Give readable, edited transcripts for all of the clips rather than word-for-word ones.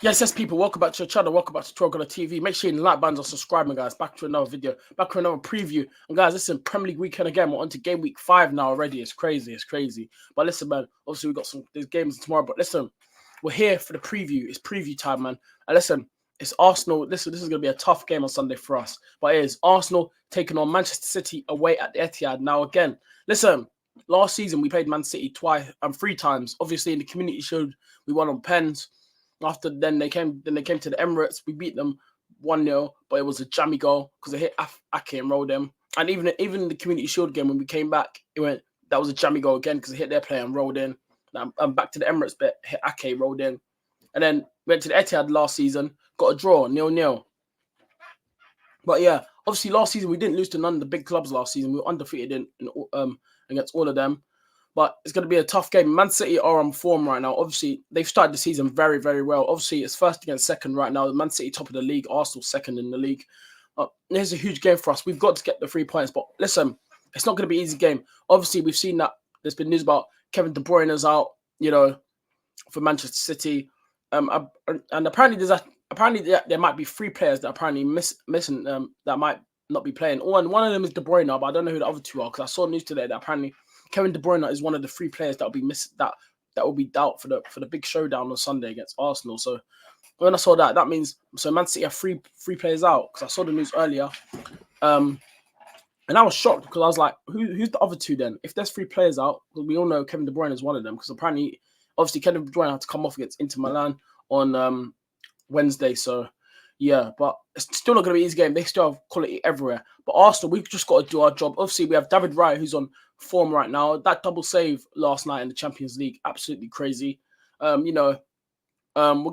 Yes, people, welcome back to the channel. Welcome back to Trogola TV. Make sure you like buttons and subscribing, guys. Back to another video, back to another preview. And guys, listen, Premier League weekend again. We're on to game week 5 now already. It's crazy, it's crazy. But listen, man, obviously we got there's games tomorrow. But listen, we're here for the preview. It's preview time, man. And listen, it's Arsenal. Listen, this is gonna be a tough game on Sunday for us. But it is Arsenal taking on Manchester City away at the Etihad. Now again, listen. Last season we played Man City three times. Obviously in the Community Shield we won on pens. After then they came to the Emirates. We beat them 1-0, but it was a jammy goal because they hit Ake and rolled them. And even in the Community Shield game when we came back, that was a jammy goal again because they hit their player and rolled in. And back to the Emirates bit, hit Ake, rolled in. And then went to the Etihad last season, got a draw, 0-0. But yeah, obviously last season we didn't lose to none of the big clubs last season. We were undefeated against all of them. But it's going to be a tough game. Man City are on form right now. Obviously, they've started the season very, very well. Obviously, it's first against second right now. Man City top of the league. Arsenal second in the league. Here's a huge game for us. We've got to get the 3 points. But listen, it's not going to be an easy game. Obviously, we've seen that there's been news about Kevin De Bruyne is out, for Manchester City. And apparently there might be 3 players that apparently missing that might not be playing. One of them is De Bruyne, but I don't know who the other 2 are because I saw news today that apparently Kevin De Bruyne is one of the 3 players that will be that will be out for the big showdown on Sunday against Arsenal. So when I saw that means Man City have 3 players out because I saw the news earlier. And I was shocked because I was like, who's the other 2 then? If there's 3 players out, because we all know Kevin De Bruyne is one of them because apparently, obviously Kevin De Bruyne had to come off against Inter Milan on Wednesday. So yeah, but it's still not going to be an easy game. They still have quality everywhere. But Arsenal, we've just got to do our job. Obviously, we have David Raya, who's on form right now. That double save last night in the Champions League, absolutely crazy. We're gonna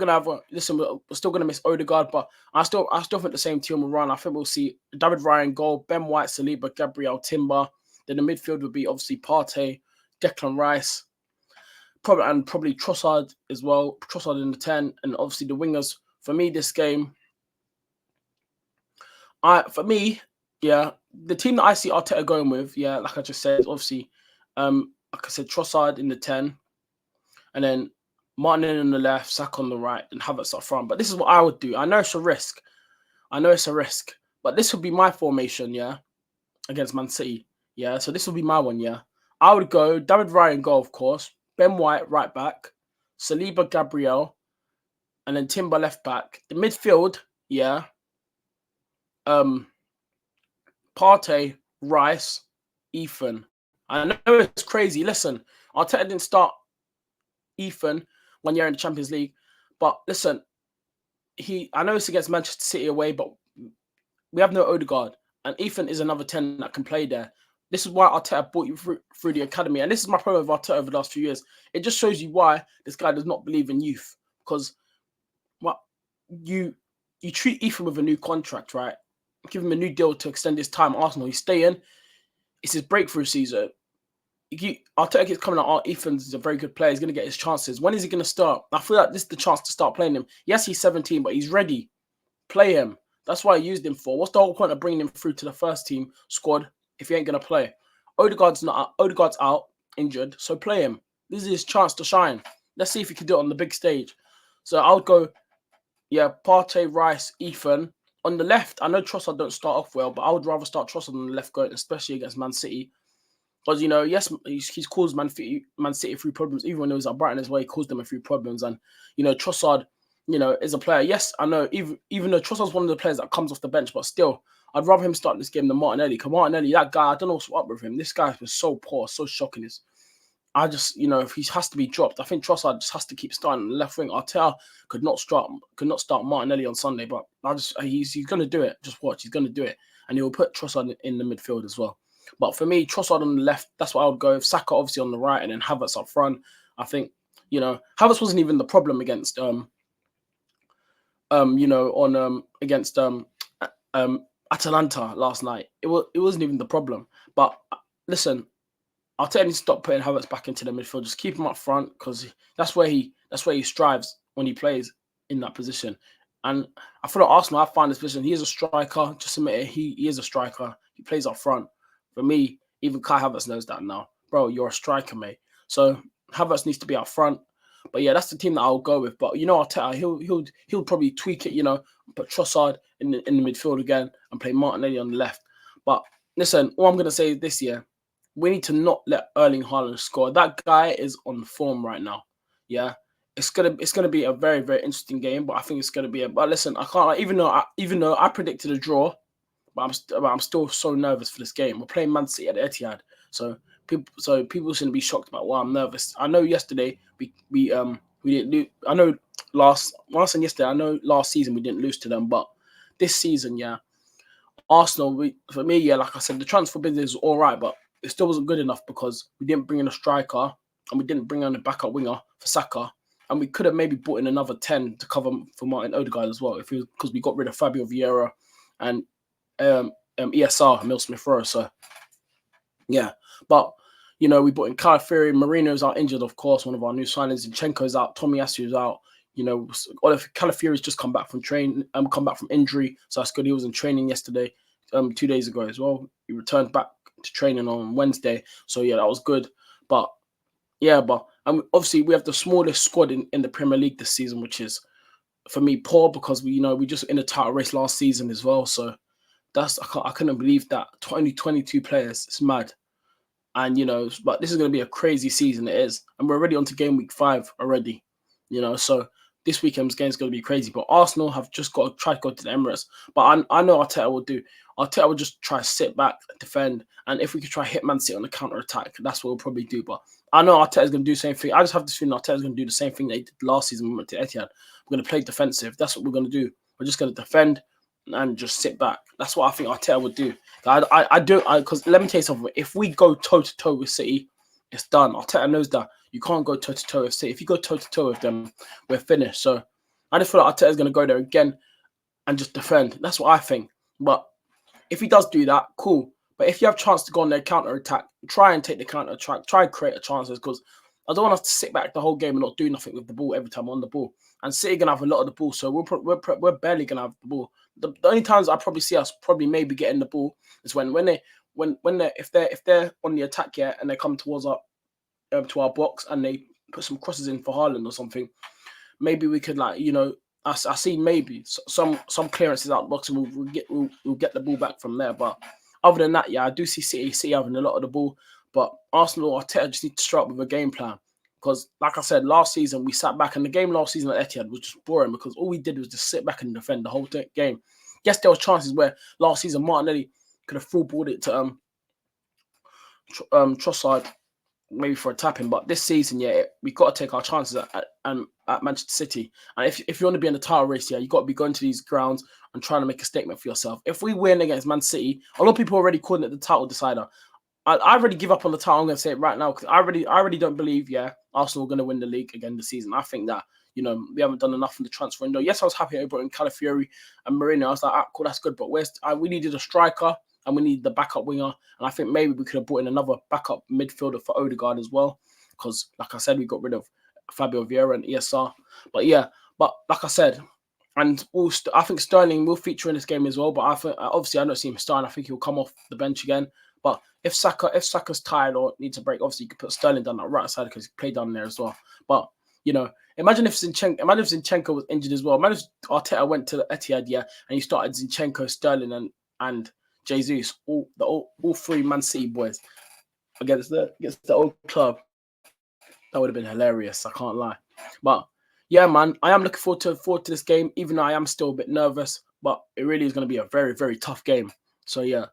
have listen. We're still gonna miss Odegaard, but I still think the same team will run. I think we'll see David Raya in goal, Ben White, Saliba, Gabriel, Timber. Then the midfield would be obviously Partey, Declan Rice, probably Trossard as well. Trossard in the 10, and obviously the wingers. For me, this game. The team that I see Arteta going with, like I just said, is obviously, like I said, Trossard in the 10, and then Martin on the left, Saka on the right, and Havertz up front. But this is what I would do. I know it's a risk, but this would be my formation, against Man City, So this will be my one, I would go David Raya in goal, of course, Ben White right back, Saliba, Gabriel, and then Timber left back. The midfield, Partey, Rice, Ethan. I know it's crazy. Listen, Arteta didn't start Ethan when you're in the Champions League, but listen, I know it's against Manchester City away, but we have no Odegaard, and Ethan is another 10 that can play there. This is why Arteta brought you through the academy, and this is my problem with Arteta over the last few years. It just shows you why this guy does not believe in youth, because you treat Ethan with a new contract, right? Give him a new deal to extend his time at Arsenal. He's staying. It's his breakthrough season. Arteta keeps coming out, Ethan's a very good player. He's going to get his chances. When is he going to start? I feel like this is the chance to start playing him. Yes, he's 17, but he's ready. Play him. That's why I used him for. What's the whole point of bringing him through to the first team squad if he ain't going to play? Odegaard's out, injured, so play him. This is his chance to shine. Let's see if he can do it on the big stage. So I would go, Partey, Rice, Ethan. On the left, I know Trossard don't start off well, but I would rather start Trossard on the left going, especially against Man City. Because, yes, he's caused Man City a few problems. Even when it was at Brighton as well, he caused them a few problems. And, Trossard, is a player. Yes, I know, even though Trossard's one of the players that comes off the bench, but still, I'd rather him start this game than Martinelli. Because Martinelli, that guy, I don't know what's up with him. This guy has been so poor, so shocking. I just, if he has to be dropped, I think Trossard just has to keep starting on the left wing. Arteta could not start Martinelli on Sunday, but he's going to do it. Just watch, he's going to do it, and he'll put Trossard in the midfield as well. But for me, Trossard on the left, that's what I would go. Saka obviously on the right, and then Havertz up front. I think, Havertz wasn't even the problem against against Atalanta last night. It wasn't even the problem. But listen, Arteta needs to stop putting Havertz back into the midfield. Just keep him up front because that's where he strives when he plays in that position. And I feel like Arsenal, I find this position. He is a striker. Just admit it. He is a striker. He plays up front. For me, even Kai Havertz knows that now. Bro, you're a striker, mate. So Havertz needs to be up front. But yeah, that's the team that I'll go with. But you know, Arteta, he'll probably tweak it. You know, put Trossard in the midfield again and play Martinelli on the left. But listen, all I'm gonna say this year, we need to not let Erling Haaland score. That guy is on form right now. Yeah. It's gonna be a very, very interesting game, but I think it's gonna be a. But listen, I can't like, even though I predicted a draw, but I'm still so nervous for this game. We're playing Man City at the Etihad, so people shouldn't be shocked about why I'm nervous. I know yesterday we didn't lose. I know last and yesterday. I know last season we didn't lose to them, but this season, yeah, Arsenal. For me, yeah, like I said, the transfer business was all right, but it still wasn't good enough because we didn't bring in a striker and we didn't bring in a backup winger for Saka. And we could have maybe brought in another 10 to cover for Martin Odegaard as well, because we got rid of Fabio Vieira and ESR, Emil Smith Rowe. So, yeah. But, you know, we brought in Calafiori. Marino's out injured, of course, one of our new signings. Zinchenko's out. Tomiyasu's out. You know, Calafiori's just come back from injury. So that's good. He was in training yesterday, 2 days ago as well. He returned back to training on Wednesday. So, yeah, that was good. But, yeah, obviously we have the smallest squad in the Premier League this season, which is, for me, poor because we just in the title race last season as well. So I couldn't believe that 22 players. It's mad. And but this is going to be a crazy season. It is, and we're already on to game week 5 already. So this weekend's game is going to be crazy. But Arsenal have just got to try to go to the Emirates. But I know Arteta will do. Arteta will just try to sit back, defend, and if we could try hit Man City on the counter attack, that's what we'll probably do. But I know Arteta is going to do the same thing. I just have this feeling Arteta is going to do the same thing they did last season when we went to Etihad. We're going to play defensive. That's what we're going to do. We're just going to defend and just sit back. That's what I think Arteta would do. Because let me tell you something. If we go toe to toe with City, it's done. Arteta knows that you can't go toe to toe with City. If you go toe to toe with them, we're finished. So I just feel like Arteta is going to go there again and just defend. That's what I think. But if he does do that, cool. But if you have a chance to go on their counter attack, try and take the counter attack. Try and create a chances, because I don't want us to sit back the whole game and not do nothing with the ball every time on the ball. And City gonna have a lot of the ball, so we're barely gonna have the ball. The only times I probably see us maybe getting the ball is when they're if they're on the attack, yeah, and they come towards to our box and they put some crosses in for Haaland or something. Maybe we could I see maybe some clearances out the box and we'll get the ball back from there. But other than that, yeah, I do see City having a lot of the ball. But Arsenal or Arteta just need to start with a game plan. Because, like I said, last season we sat back, and the game last season at Etihad was just boring because all we did was just sit back and defend the whole game. Yes, there were chances where last season Martinelli could have full balled it to Trossard, maybe for a tapping, but this season, yeah, we got to take our chances at Manchester City. And if you want to be in the title race, yeah, you got to be going to these grounds and trying to make a statement for yourself. If we win against Man City, a lot of people are already calling it the title decider. I already give up on the title. I'm going to say it right now because I already don't believe, yeah, Arsenal are going to win the league again this season. I think that, we haven't done enough in the transfer window. Yes, I was happy I brought in Calafiori and Marino. I was like, cool, that's good. But we needed a striker and we needed the backup winger. And I think maybe we could have brought in another backup midfielder for Odegaard as well. Because, like I said, we got rid of Fabio Vieira and ESR. But like I said, and I think Sterling will feature in this game as well. But I think, obviously, I don't see him starting. I think he'll come off the bench again. But if Saka's tired or needs a break, obviously you could put Sterling down that right side because he played down there as well. But imagine if Zinchenko was injured as well. Imagine if Arteta went to the Etihad, yeah, and he started Zinchenko, Sterling, and Jesus, all three Man City boys against the old club. That would have been hilarious. I can't lie. But yeah, man, I am looking forward to this game, even though I am still a bit nervous. But it really is going to be a very, very tough game. So yeah,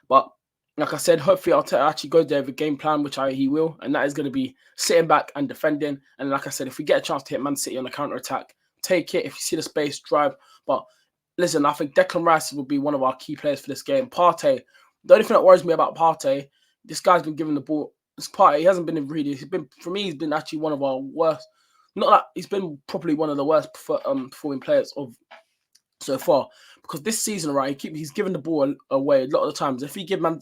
but like I said, hopefully Arteta actually goes there with a game plan, which he will, and that is going to be sitting back and defending. And like I said, if we get a chance to hit Man City on the counter attack, take it. If you see the space, drive. But listen, I think Declan Rice will be one of our key players for this game. Partey, the only thing that worries me about Partey, this guy's been given the ball. This Partey, he hasn't been really. He's been actually one of our worst. Not that he's been probably one of the worst performing players of so far, because this season, right, he's given the ball away a lot of the times. If you don't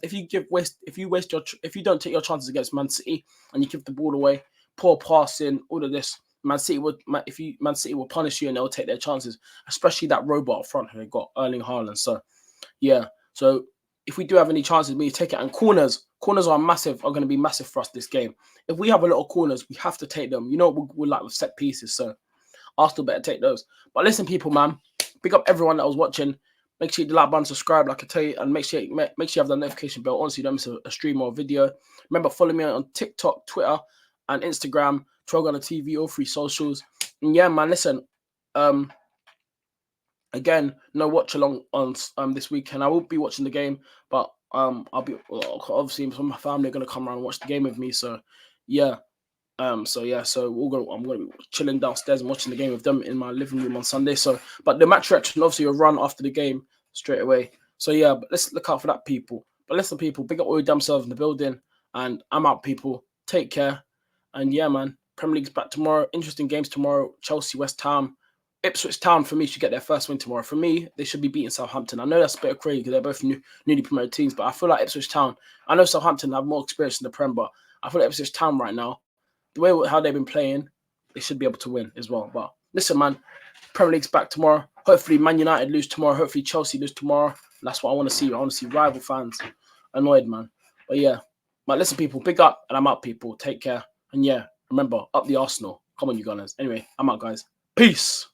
take your chances against Man City and you give the ball away, poor passing, all of this, Man City will punish you and they'll take their chances, especially that robot up front who they got, Erling Haaland. So yeah, so if we do have any chances, we need to take it. And corners are going to be massive for us this game. If we have a lot of corners, we have to take them. You know, we're like with set pieces, so Arsenal better take those. But listen, people, man, pick up everyone that was watching. Make sure you like button, subscribe, like I tell you, and make sure you have the notification bell on so you don't miss a stream or a video. Remember, follow me on TikTok, Twitter, and Instagram. Trollgunner TV, all 3 socials. And yeah, man, listen. Again, no watch along on this weekend. I won't be watching the game, but I'll be obviously some of my family are gonna come around and watch the game with me. So yeah. So I'm gonna be chilling downstairs and watching the game with them in my living room on Sunday. So, but the match reaction obviously will run after the game straight away. So yeah, but let's look out for that, people. But listen, people, big up all your damn selves in the building, and I'm out, people. Take care, and yeah, man. Premier League's back tomorrow. Interesting games tomorrow. Chelsea, West Ham, Ipswich Town. For me, should get their first win tomorrow. For me, they should be beating Southampton. I know that's a bit crazy because they're both newly promoted teams, but I feel like Ipswich Town. I know Southampton have more experience in the Prem, but I feel like Ipswich Town right now, the way how they've been playing, they should be able to win as well. But listen, man, Premier League's back tomorrow. Hopefully, Man United lose tomorrow. Hopefully, Chelsea lose tomorrow. That's what I want to see. I want to see rival fans annoyed, man. But yeah, but listen, people, big up, and I'm out, people. Take care, and yeah, remember, up the Arsenal. Come on, you Gunners. Anyway, I'm out, guys. Peace.